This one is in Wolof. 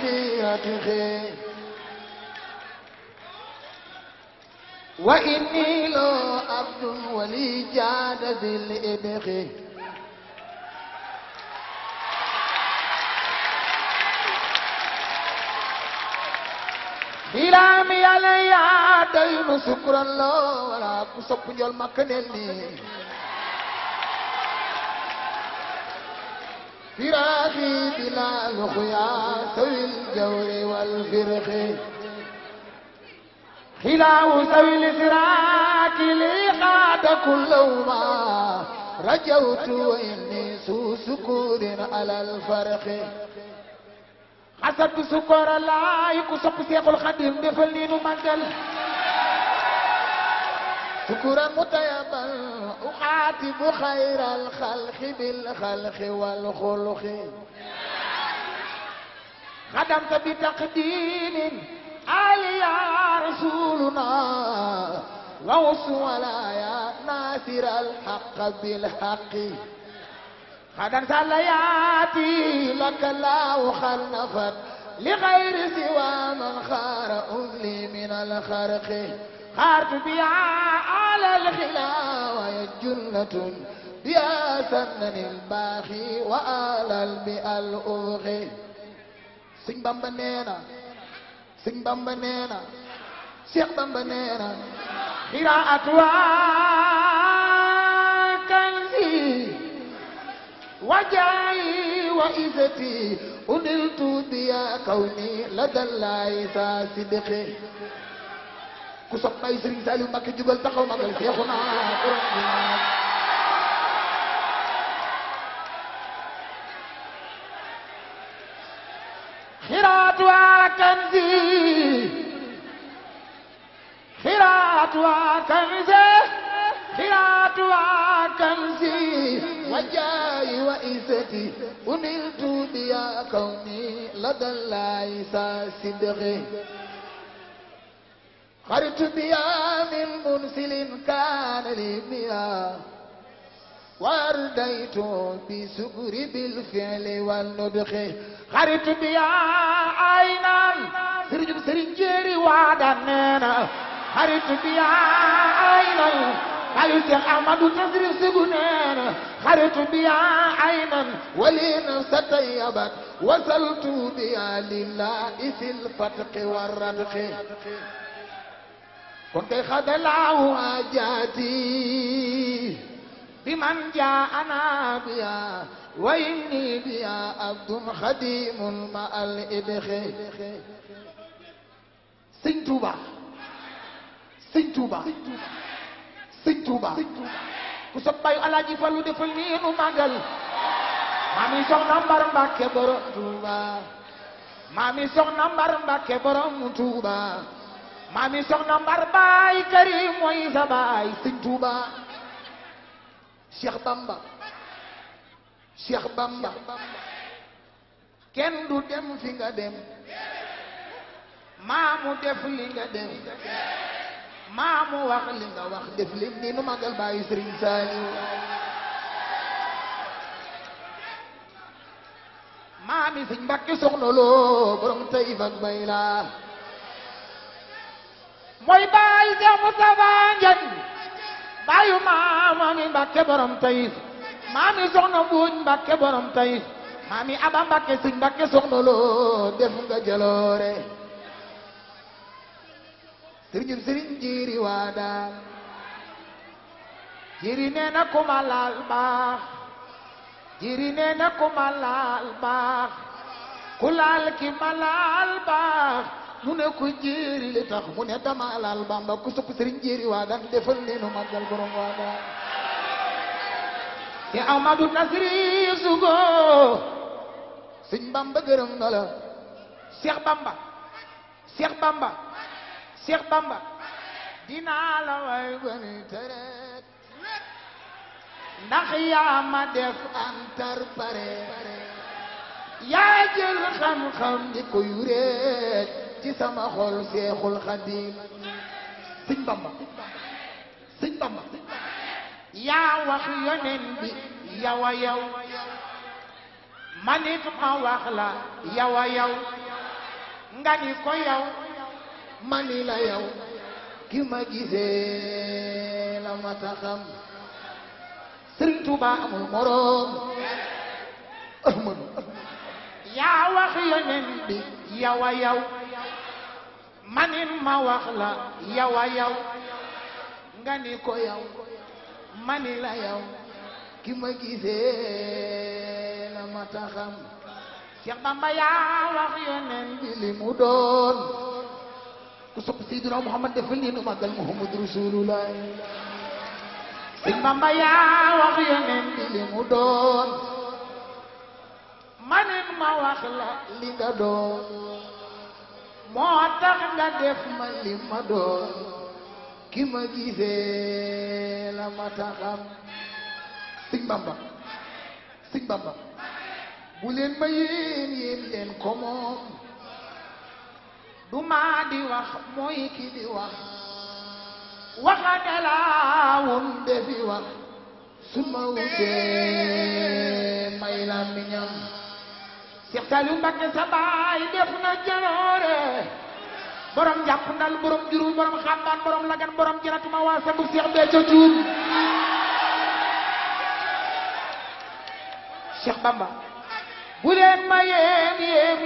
خيرته وإني لو عبد ولي جاد ذي الإبخ بلامي علي دين شكر الله ولا كسب جل مكنني فراقي بلا لخيا سوي الجور والفرخ خلاو سوي الفراق لي قاد كل ما رجوت وإني سو سكور على الفرخ حسب سكر الله يكسب سيق الخديم دفلين مجل شكرا متيبا أخاتب خير الخلق بالخلق والخلق خدمت بتقديم آل يا رسولنا غوص ولا يا ناصر الحق بالحق خدمت اللياتي لك الله خلفت لغير سوى من خار أذلي من الخرق خارت بها على الخلا وهي جنة بها سنن الباخي وآل البئة الأوغي سن بامبا نينا سن بامبا نينا شيخ بامبا نينا قراءتها كنزي وجاي وإزتي أنلت بها كوني لدى الله صدقي ku sopp ay Serigne Saliou Mbacké jugal taxaw magal Seexuna خيراتها كنزي خيراتها كنزي خيراتها كنزي وجاي وإزتي أنلت بها كوني لدى الله صدقي خرجت بها من منسل كان لي بها وارديت بسكر بالفعل والندخ خرجت بها عينا سرين جيري وعدنا خرجت بها عينا قالوا الشيخ أحمد نصر السجنان خرجت بها عينا ولي نفس طيبت وصلت بها لله في الفتق والردق كنت خذلاه حاجاتي بمن جاءنا بها وإني بها عبد خديم مع الإبخ سن توبا سن توبا سن توبا كسبايو Alaaji Fallu defal nii nu magal Mami Soxna Mbar Mbàkke borom Tuuba Mami Soxna Mbar Mbàkke borom Tuuba Mami Soxna Mbar baay Karim mooy sa baay Sëñ Tuuba Cheikh Bamba Cheikh Bamba kenn du dem fi nga dem maamu def li nga dem maamu wax li nga wax def lim ni nu magal baayu Sëriñ Saaliw maami Sëñ Mbàkke Soxna Lo borom Tayif ak Bayla mooy baayu Seex Mustafa Njañ baayu maami Mbàkke borom Tayif maami Soxna Mbuuñ Mbàkke borom Tayif maami Aba Mbàkke Sëñ Mbàkke Soxna Lo def nga jaloore sëriñ jiiri waa daal jiiri nee na ku ma laal baax jiiri nee na ku ma laal baax ku laal ki ma laal baax mu ne ku jiiri li tax mu ne dama laal Bamba ku sopp sëriñ jiiri waa daal defal ni nu magal borom waa daal te Amadu Nasri Sugo Sëñ Bamba gërëm na la Cheikh Bamba Cheikh Bamba Cheikh Bamba dinaa la way goni teret ndax yaa ma def antar pare yaa jël xam-xam di ko yureet ci sama xol Seexul Xadiim Sëñ Bamba Sëñ Bamba yaa wax yonen bi yawa yaw manit ma wax la yow a yow nga ni ko yow mani la yow ki ma gisee la ma taxam Sëriñ Tuuba amul moroom Ahmadu yaa wax yoneen bi yow a yow manit ma wax la yow a yow nga ni ko yow mani la yow ki ma gisee la ma taxam Cheikh Bamba yaa wax yoneen bi li mu doon ku sopp Seydina Muhammad defal ni nu màggal Muhammad Rasulullah Cheikh Bamba yaa wax yoneen bi li mu doon manen ma wax la li nga doon moo tax nga def ma li ma doon ki ma gisee la ma taxam Sëñ Bamba Sëñ Bamba bu leen ma yéen leen ko moom du maa di wax mooy ki di wax waxane laa wun defi wax su ma wutee may la miñam Seex Saaliw Mbakke sa baay def na jaloore borom jàpp ndal borom jurul borom xambaan borom lagan borom jëratuma waa sabu Seex Béthio Thioune Cheikh Bamba bu leen ma yéem leen